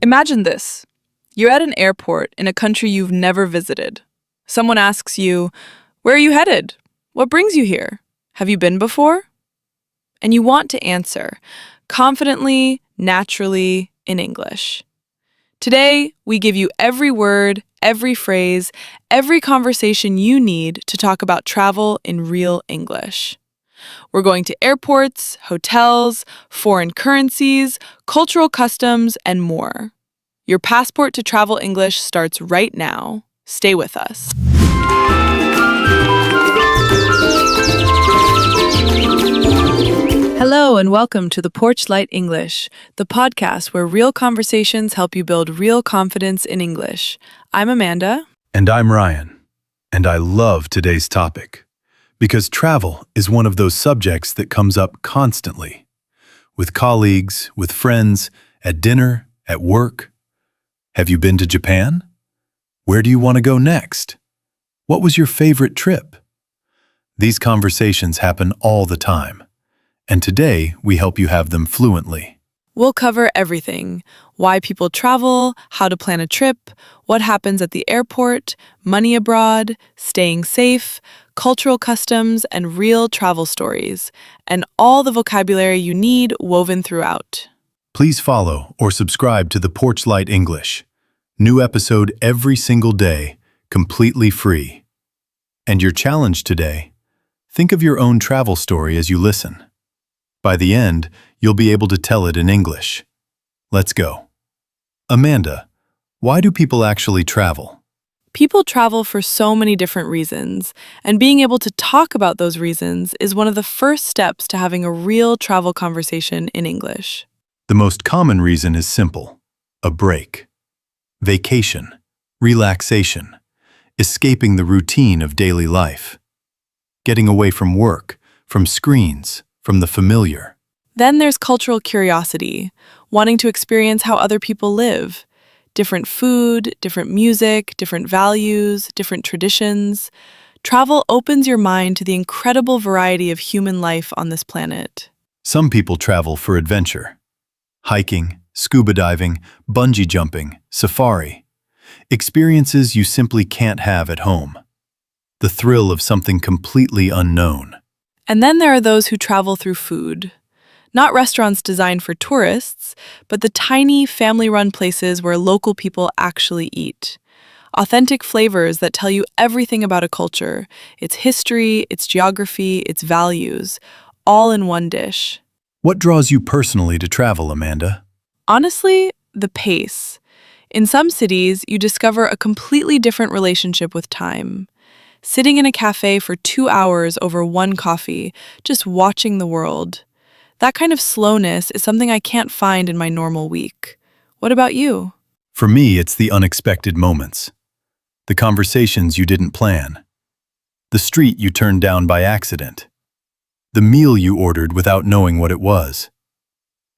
Imagine this. You're at an airport in a country you've never visited. Someone asks you, "Where are you headed? What brings you here? Have you been before?" And you want to answer confidently, naturally, in English. Today, we give you every word, every phrase, every conversation you need to talk about travel in real English. We're going to airports, hotels, foreign currencies, cultural customs, and more. Your passport to travel English starts right now. Stay with us. Hello and welcome to the Porch English, the podcast where real conversations help you build real confidence in English. I'm Amanda. And I'm Ryan. And I love today's topic because travel is one of those subjects that comes up constantly. With colleagues, with friends, at dinner, at work. Have you been to Japan? Where do you want to go next? What was your favorite trip? These conversations happen all the time. And today, we help you have them fluently. We'll cover everything: why people travel, how to plan a trip, what happens at the airport, money abroad, staying safe, cultural customs, and real travel stories, and all the vocabulary you need woven throughout. Please follow or subscribe to the Porch English. New episode every single day, completely free. And your challenge today: think of your own travel story as you listen. By the end, you'll be able to tell it in English. Let's go. Amanda, why do people actually travel? People travel for so many different reasons, and being able to talk about those reasons is one of the first steps to having a real travel conversation in English. The most common reason is simple: a break. Vacation, relaxation, escaping the routine of daily life. Getting away from work, from screens, from the familiar. Then there's cultural curiosity, wanting to experience how other people live. Different food, different music, different values, different traditions. Travel opens your mind to the incredible variety of human life on this planet. Some people travel for adventure. Hiking, scuba diving, bungee jumping, safari. Experiences you simply can't have at home. The thrill of something completely unknown. And then there are those who travel through food. Not restaurants designed for tourists, but the tiny, family-run places where local people actually eat. Authentic flavors that tell you everything about a culture, its history, its geography, its values, all in one dish. What draws you personally to travel, Amanda? Honestly, the pace. In some cities, you discover a completely different relationship with time. Sitting in a cafe for 2 hours over one coffee, just watching the world. That kind of slowness is something I can't find in my normal week. What about you? For me, it's the unexpected moments. The conversations you didn't plan. The street you turned down by accident. The meal you ordered without knowing what it was.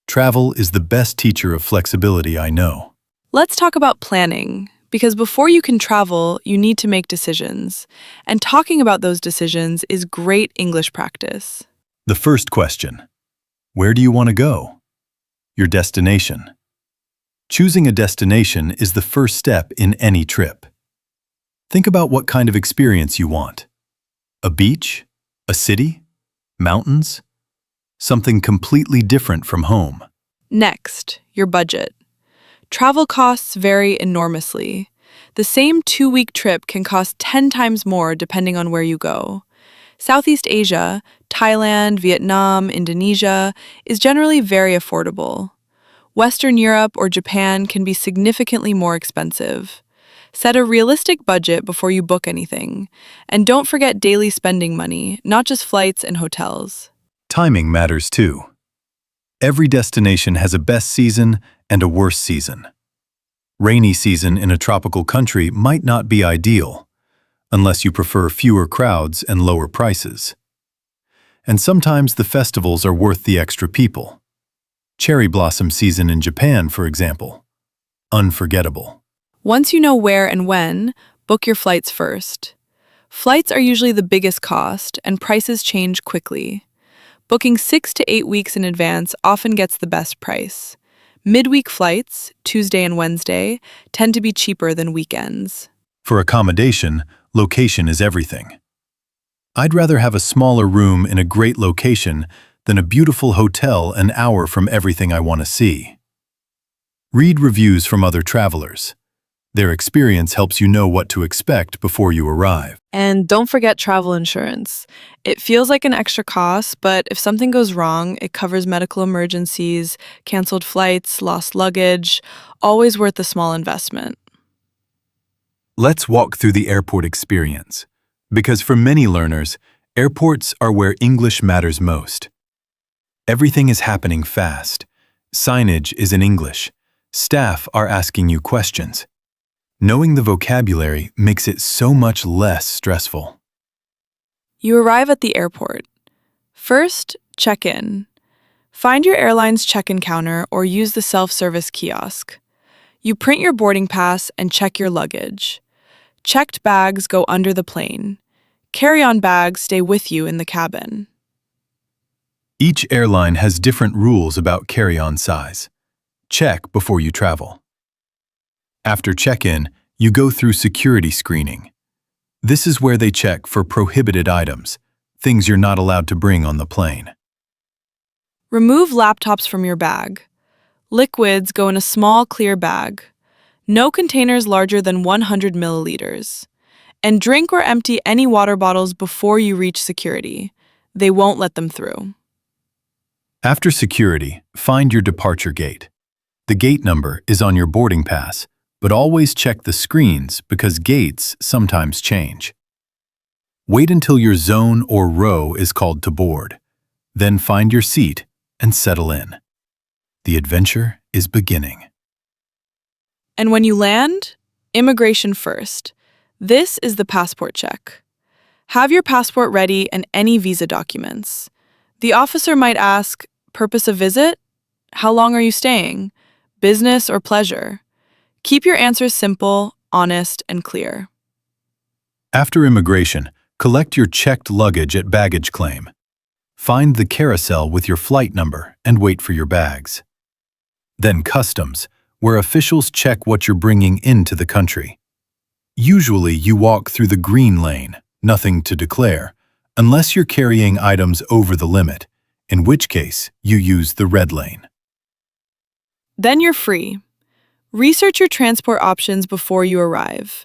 Travel is the best teacher of flexibility I know. Let's talk about planning, because before you can travel, you need to make decisions. And talking about those decisions is great English practice. The first question: where do you want to go? Your destination. Choosing a destination is the first step in any trip. Think about what kind of experience you want. A beach? A city? Mountains? Something completely different from home. Next, your budget. Travel costs vary enormously. The same 2-week trip can cost 10 times more depending on where you go. Southeast Asia, Thailand, Vietnam, Indonesia, is generally very affordable. Western Europe or Japan can be significantly more expensive. Set a realistic budget before you book anything. And don't forget daily spending money, not just flights and hotels. Timing matters too. Every destination has a best season and a worst season. Rainy season in a tropical country might not be ideal, unless you prefer fewer crowds and lower prices. And sometimes the festivals are worth the extra people. Cherry blossom season in Japan, for example. Unforgettable. Once you know where and when, book your flights first. Flights are usually the biggest cost, and prices change quickly. Booking 6 to 8 weeks in advance often gets the best price. Midweek flights, Tuesday and Wednesday, tend to be cheaper than weekends. For accommodation, location is everything. I'd rather have a smaller room in a great location than a beautiful hotel an hour from everything I want to see. Read reviews from other travelers. Their experience helps you know what to expect before you arrive. And don't forget travel insurance. It feels like an extra cost, but if something goes wrong, it covers medical emergencies, canceled flights, lost luggage, always worth a small investment. Let's walk through the airport experience, because for many learners, airports are where English matters most. Everything is happening fast. Signage is in English. Staff are asking you questions. Knowing the vocabulary makes it so much less stressful. You arrive at the airport. First, check in. Find your airline's check-in counter or use the self-service kiosk. You print your boarding pass and check your luggage. Checked bags go under the plane. Carry-on bags stay with you in the cabin. Each airline has different rules about carry-on size. Check before you travel. After check-in, you go through security screening. This is where they check for prohibited items, things you're not allowed to bring on the plane. Remove laptops from your bag. Liquids go in a small clear bag. No containers larger than 100 milliliters. And drink or empty any water bottles before you reach security. They won't let them through. After security, find your departure gate. The gate number is on your boarding pass, but always check the screens because gates sometimes change. Wait until your zone or row is called to board. Then find your seat and settle in. The adventure is beginning. And when you land, immigration first. This is the passport check. Have your passport ready and any visa documents. The officer might ask, purpose of visit? How long are you staying? Business or pleasure? Keep your answers simple, honest, and clear. After immigration, collect your checked luggage at baggage claim. Find the carousel with your flight number and wait for your bags. Then customs, where officials check what you're bringing into the country. Usually you walk through the green lane, nothing to declare, unless you're carrying items over the limit, in which case you use the red lane. Then you're free. Research your transport options before you arrive.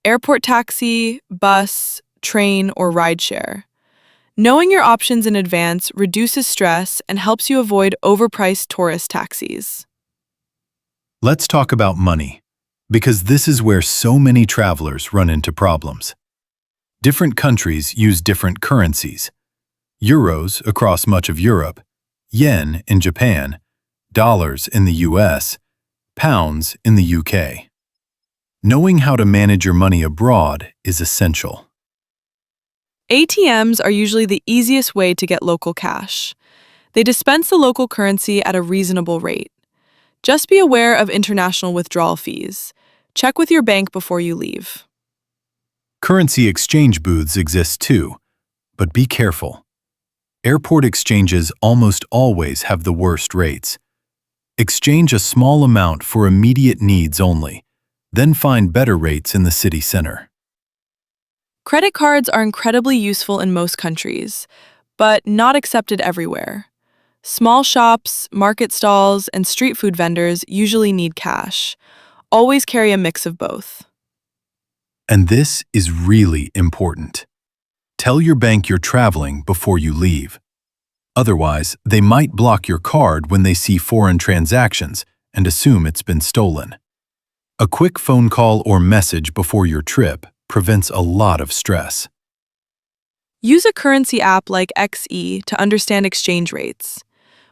Airport taxi, bus, train, or rideshare. Knowing your options in advance reduces stress and helps you avoid overpriced tourist taxis. Let's talk about money, because this is where so many travelers run into problems. Different countries use different currencies. Euros across much of Europe, yen in Japan, dollars in the US, pounds in the UK. Knowing how to manage your money abroad is essential. ATMs are usually the easiest way to get local cash. They dispense the local currency at a reasonable rate. Just be aware of international withdrawal fees. Check with your bank before you leave. Currency exchange booths exist too, but be careful. Airport exchanges almost always have the worst rates. Exchange a small amount for immediate needs only, then find better rates in the city center. Credit cards are incredibly useful in most countries, but not accepted everywhere. Small shops, market stalls, and street food vendors usually need cash. Always carry a mix of both. And this is really important. Tell your bank you're traveling before you leave. Otherwise, they might block your card when they see foreign transactions and assume it's been stolen. A quick phone call or message before your trip prevents a lot of stress. Use a currency app like XE to understand exchange rates.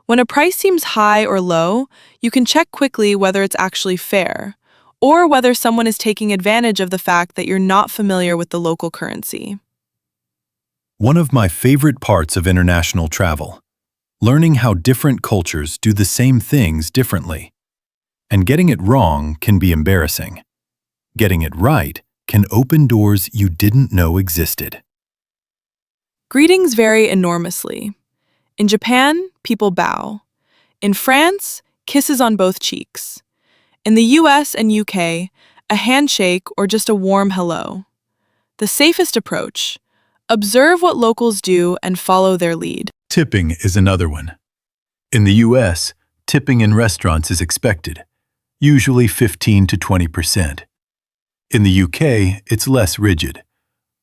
When a price seems high or low, you can check quickly whether it's actually fair, or whether someone is taking advantage of the fact that you're not familiar with the local currency. One of my favorite parts of international travel, learning how different cultures do the same things differently. And getting it wrong can be embarrassing. Getting it right can open doors you didn't know existed. Greetings vary enormously. In Japan, people bow. In France, kisses on both cheeks. In the US and UK, a handshake or just a warm hello. The safest approach: observe what locals do and follow their lead. Tipping is another one. In the US, tipping in restaurants is expected, usually 15 to 20%. In the UK, it's less rigid.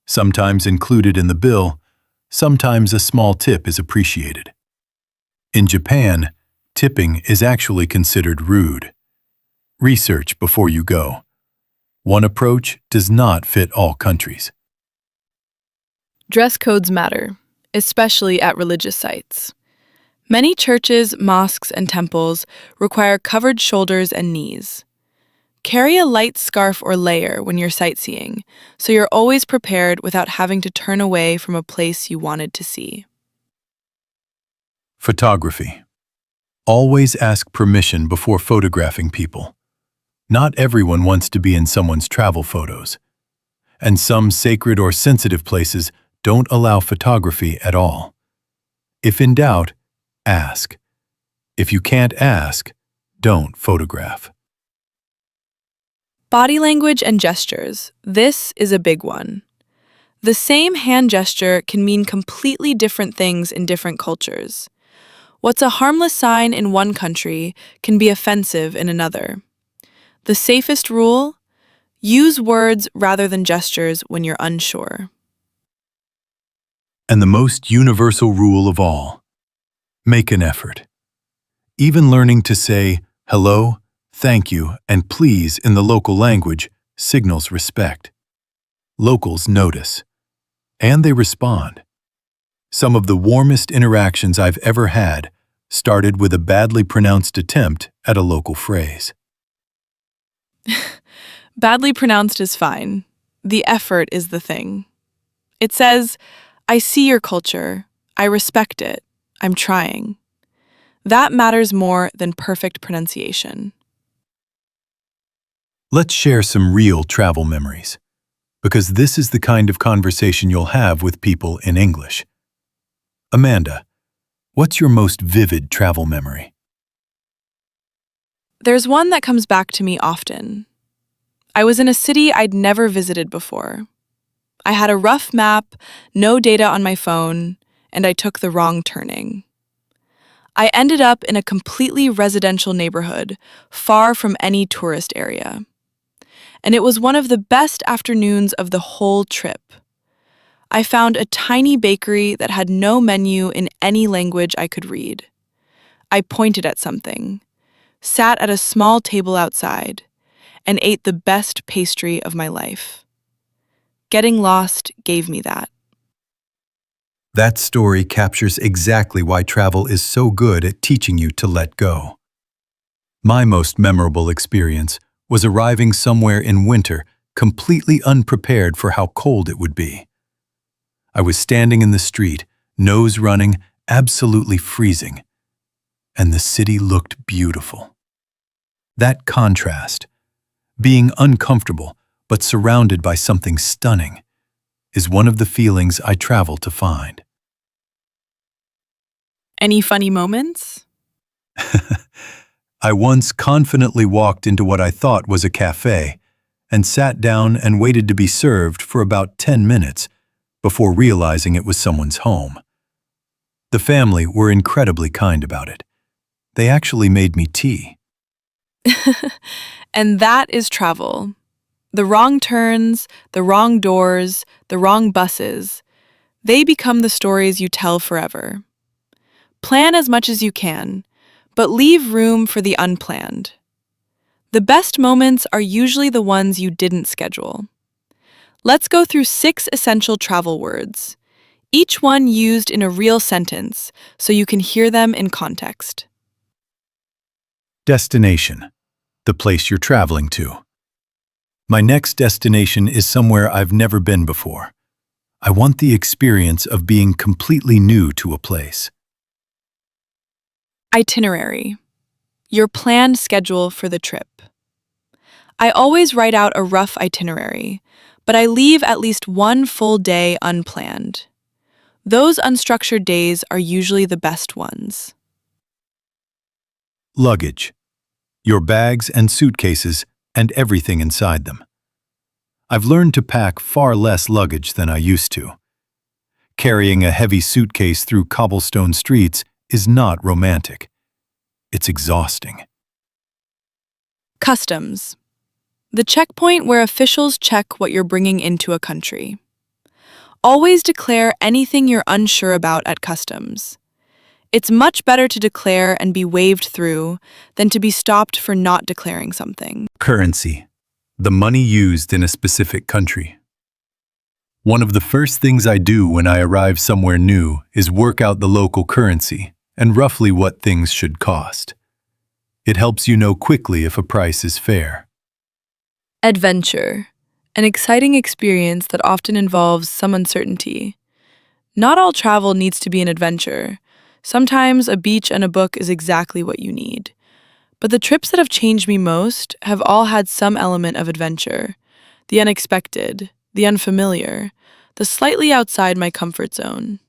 Sometimes included in the bill, sometimes a small tip is appreciated. In Japan, tipping is actually considered rude. Research before you go. One approach does not fit all countries. Dress codes matter, especially at religious sites. Many churches, mosques, and temples require covered shoulders and knees. Carry a light scarf or layer when you're sightseeing, so you're always prepared without having to turn away from a place you wanted to see. Photography. Always ask permission before photographing people. Not everyone wants to be in someone's travel photos. And some sacred or sensitive places don't allow photography at all. If in doubt, ask. If you can't ask, don't photograph. Body language and gestures. This is a big one. The same hand gesture can mean completely different things in different cultures. What's a harmless sign in one country can be offensive in another. The safest rule: use words rather than gestures when you're unsure. And the most universal rule of all: make an effort. Even learning to say hello, thank you, and please in the local language signals respect. Locals notice, and they respond. Some of the warmest interactions I've ever had started with a badly pronounced attempt at a local phrase. Badly pronounced is fine. The effort is the thing. It says, I see your culture. I respect it. I'm trying. That matters more than perfect pronunciation. Let's share some real travel memories, because this is the kind of conversation you'll have with people in English. Amanda, what's your most vivid travel memory? There's one that comes back to me often. I was in a city I'd never visited before. I had a rough map, no data on my phone, and I took the wrong turning. I ended up in a completely residential neighborhood, far from any tourist area. And it was one of the best afternoons of the whole trip. I found a tiny bakery that had no menu in any language I could read. I pointed at something, sat at a small table outside, and ate the best pastry of my life. Getting lost gave me that. That story captures exactly why travel is so good at teaching you to let go. My most memorable experience was arriving somewhere in winter completely unprepared for how cold it would be. I was standing in the street, nose running, absolutely freezing, and the city looked beautiful. That contrast, being uncomfortable but surrounded by something stunning, is one of the feelings I travel to find. Any funny moments? I once confidently walked into what I thought was a cafe and sat down and waited to be served for about 10 minutes before realizing it was someone's home. The family were incredibly kind about it. They actually made me tea. And that is travel. The wrong turns, the wrong doors, the wrong buses. They become the stories you tell forever. Plan as much as you can, but leave room for the unplanned. The best moments are usually the ones you didn't schedule. Let's go through 6 essential travel words, each one used in a real sentence so you can hear them in context. Destination, the place you're traveling to. My next destination is somewhere I've never been before. I want the experience of being completely new to a place. Itinerary, your planned schedule for the trip. I always write out a rough itinerary, but I leave at least one full day unplanned. Those unstructured days are usually the best ones. Luggage. Your bags and suitcases and everything inside them. I've learned to pack far less luggage than I used to. Carrying a heavy suitcase through cobblestone streets is not romantic. It's exhausting. Customs. The checkpoint where officials check what you're bringing into a country. Always declare anything you're unsure about at customs. It's much better to declare and be waved through than to be stopped for not declaring something. Currency. The money used in a specific country. One of the first things I do when I arrive somewhere new is work out the local currency and roughly what things should cost. It helps you know quickly if a price is fair. Adventure. An exciting experience that often involves some uncertainty. Not all travel needs to be an adventure. Sometimes a beach and a book is exactly what you need. But the trips that have changed me most have all had some element of adventure. The unexpected, the unfamiliar, the slightly outside my comfort zone.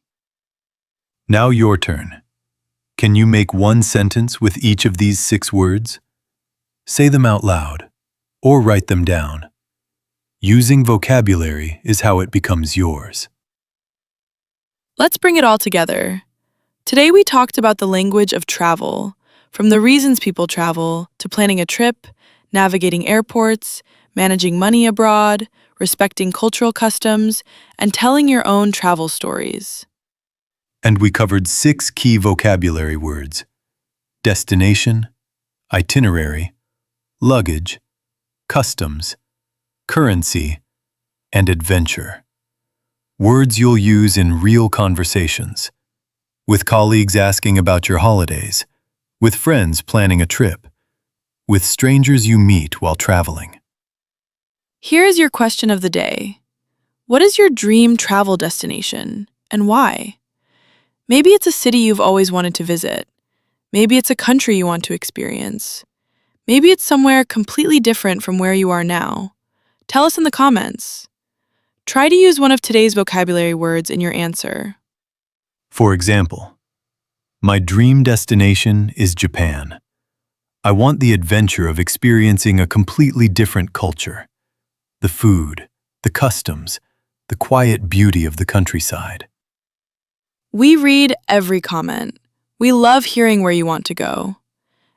Now your turn. Can you make one sentence with each of these 6 words? Say them out loud, or write them down. Using vocabulary is how it becomes yours. Let's bring it all together. Today we talked about the language of travel, from the reasons people travel to planning a trip, navigating airports, managing money abroad, respecting cultural customs, and telling your own travel stories. And we covered 6 key vocabulary words: destination, itinerary, luggage, customs, currency, and adventure. Words you'll use in real conversations, with colleagues asking about your holidays, with friends planning a trip, with strangers you meet while traveling. Here is your question of the day. What is your dream travel destination, and why? Maybe it's a city you've always wanted to visit. Maybe it's a country you want to experience. Maybe it's somewhere completely different from where you are now. Tell us in the comments. Try to use one of today's vocabulary words in your answer. For example, my dream destination is Japan. I want the adventure of experiencing a completely different culture. The food, the customs, the quiet beauty of the countryside. We read every comment. We love hearing where you want to go.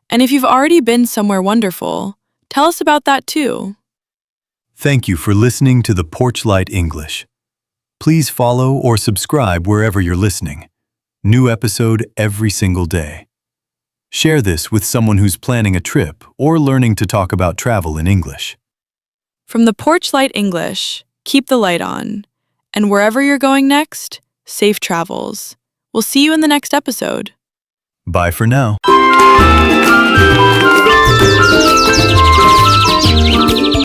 And if you've already been somewhere wonderful, tell us about that too. Thank you for listening to the Porch English. Please follow or subscribe wherever you're listening. New episode every single day. Share this with someone who's planning a trip or learning to talk about travel in English. From the Porch English, keep the light on. And wherever you're going next, safe travels. We'll see you in the next episode. Bye for now.